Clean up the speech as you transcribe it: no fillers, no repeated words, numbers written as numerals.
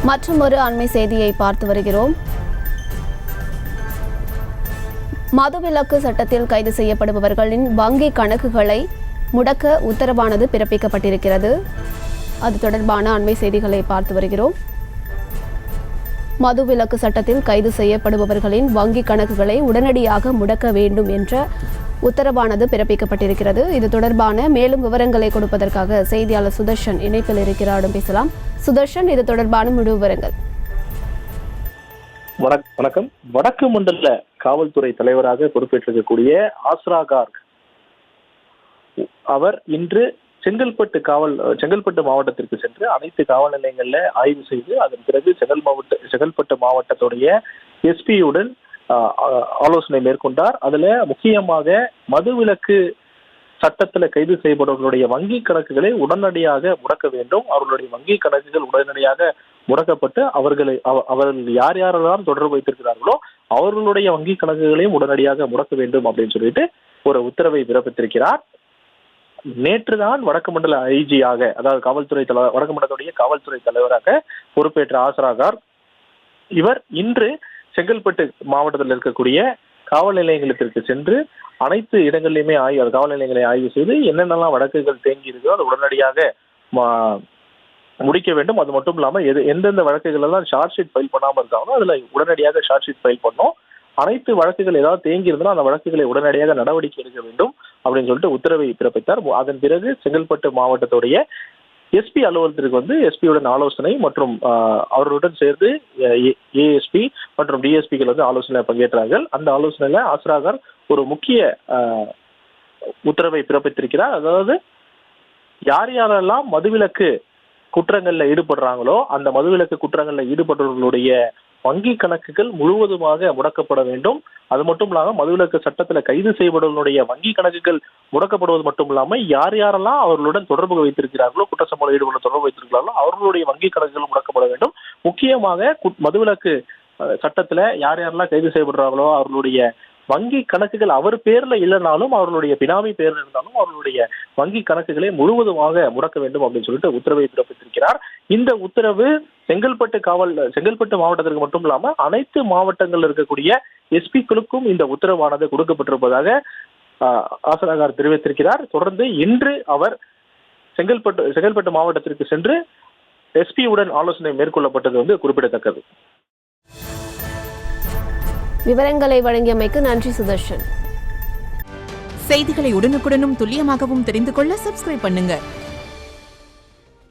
மற்றும் ஒரு அண்மை செய்தியை பார்த்து வருகிறோம். மதுவிலக்கு சட்டத்தில் கைது செய்யப்படுபவர்களின் வங்கி கணக்குகளை முடக்க உத்தரவானது பிறப்பிக்கப்பட்டிருக்கிறது. அது தொடர்பான அண்மை செய்திகளை பார்த்து வருகிறோம். மதுவிலக்கு சட்டத்தில் கைது செய்யப்படுபவர்களின் வங்கி கணக்குகளை உடனடியாக முடக்க வேண்டும் என்ற உத்தரவானது பிறப்பிக்கப்பட்டிருக்கிறது. இது தொடர்பான மேலும் விவரங்களை கொடுப்பதற்காக செய்தியாளர் சுதர்ஷன் இணைப்பில் இருக்கிறார். பேசலாம். சுதர்ஷன், இது தொடர்பான முழு விவரங்கள். வணக்கம். வடக்கு மண்டல காவல்துறை தலைவராக பொறுப்பேற்றிருக்கக்கூடிய ஆஸ்ரா கார்க் அவர் இன்று செங்கல்பட்டு மாவட்டத்திற்கு சென்று அனைத்து காவல் நிலையங்கள்ல ஆய்வு செய்து அதன் பிறகு செங்கல்பட்டு மாவட்டத்துடைய எஸ்பியுடன் ஆலோசனை மேற்கொண்டார். அதுல முக்கியமாக மதுவிலக்கு சட்டத்துல கைது செய்யப்படுவர்களுடைய வங்கி கணக்குகளை உடனடியாக முடக்க வேண்டும். அவர்களுடைய வங்கி கணக்குகள் உடனடியாக முடக்கப்பட்டு அவர்கள் யார் யாரெல்லாம் தொடர்பு வைத்திருக்கிறார்களோ அவர்களுடைய வங்கி கணக்குகளையும் உடனடியாக முடக்க வேண்டும் அப்படின்னு சொல்லிட்டு ஒரு உத்தரவை பிறப்பித்திருக்கிறார். நேற்றுதான் வடக்கு மண்டல ஐஜியாக, அதாவது வடக்கு மண்டலத்துடைய காவல்துறை தலைவராக பொறுப்பேற்ற ஆஸ்ரா கார்க் இவர் இன்று செங்கல்பட்டு மாவட்டத்தில் இருக்கக்கூடிய காவல் நிலையங்களுக்கு சென்று அனைத்து இடங்களிலுமே காவல் நிலையங்களை ஆய்வு செய்து என்னென்னலாம் வழக்குகள் தேங்கி இருக்கோ அதை உடனடியாக முடிக்க வேண்டும். அது மட்டும் இல்லாம எந்தெந்த வழக்குகள் எல்லாம் ஷார்ட் ஷீட் ஃபைல் பண்ணாமல் இருக்காங்களோ அதுல உடனடியாக ஷார்ட் ஷீட் ஃபைல் பண்ணோம். அனைத்து வழக்குகள் ஏதாவது தேங்கி இருந்தாலும் அந்த வழக்குகளை உடனடியாக நடவடிக்கை எடுக்க வேண்டும் அப்படின்னு சொல்லிட்டு உத்தரவை பிறப்பித்தார். அதன் பிறகு செங்கல்பட்டு மாவட்டத்துடைய எஸ்பி அலுவலகத்திற்கு எஸ்பியுடன் ஆலோசனை மற்றும் அவர்களுடன் சேர்ந்து ஏஎஸ்பி மற்றும் டிஎஸ்பிகள் ஆலோசனை பங்கேற்றார்கள். அந்த ஆலோசனையில ஆஸ்ரா கார்க் ஒரு முக்கிய உத்தரவை பிறப்பித்திருக்கிறார். அதாவது யார் யாரெல்லாம் மதுவிலக்கு குற்றங்கள்ல ஈடுபடுறாங்களோ அந்த மதுவிலக்கு குற்றங்கள்ல ஈடுபடுறவர்களுடைய வங்கி கணக்குகள் முழுவதுமாக முடக்கப்பட வேண்டும். அது மட்டும் இல்லாம மதுவிலக்கு சட்டத்துல கைது செய்யப்படுவர்களுடைய வங்கி கணக்குகள் முடக்கப்படுவது மட்டும் இல்லாம யார் யாரெல்லாம் அவர்களுடன் தொடர்பு வைத்திருக்கிறார்களோ, குற்ற சம்பவம் ஈடுபட தொடர்பு வைத்திருக்கிறார்களோ அவர்களுடைய வங்கி கணக்குகள் முடக்கப்பட வேண்டும். முக்கியமாக மதுவிலக்கு சட்டத்துல யார் யாரெல்லாம் கைது செய்யப்படுறாங்களோ அவர்களுடைய வங்கி கணக்குகள் அவர் பேர்ல இல்லைனாலும் அவர்களுடைய பினாமி பேர்ல இருந்தாலும் அவர்களுடைய வங்கி கணக்குகளை முழுவதுமாக முடக்க வேண்டும் அப்படின்னு சொல்லிட்டு உத்தரவை பிறப்பித்திருக்கிறார். இந்த உத்தரவு செங்கல்பட்டு மாவட்டத்திற்கு மட்டும் இல்லாம அனைத்து மாவட்டங்களில் இருக்கக்கூடிய எஸ்பிக்களுக்கும் இந்த உத்தரவானது கொடுக்கப்பட்டிருப்பதாக ஆஸ்ரா கார்க் தெரிவித்திருக்கிறார். தொடர்ந்து இன்று அவர் செங்கல்பட்டு மாவட்டத்திற்கு சென்று எஸ்பியுடன் ஆலோசனை மேற்கொள்ளப்பட்டது குறிப்பிடத்தக்கது. விவரங்களை வழங்கியமைக்கு நன்றி சுதர்ஷன். செய்திகளை உடனுக்குடனும் துல்லியமாகவும் தெரிந்து கொள்ள சப்ஸ்கிரைப் பண்ணுங்க.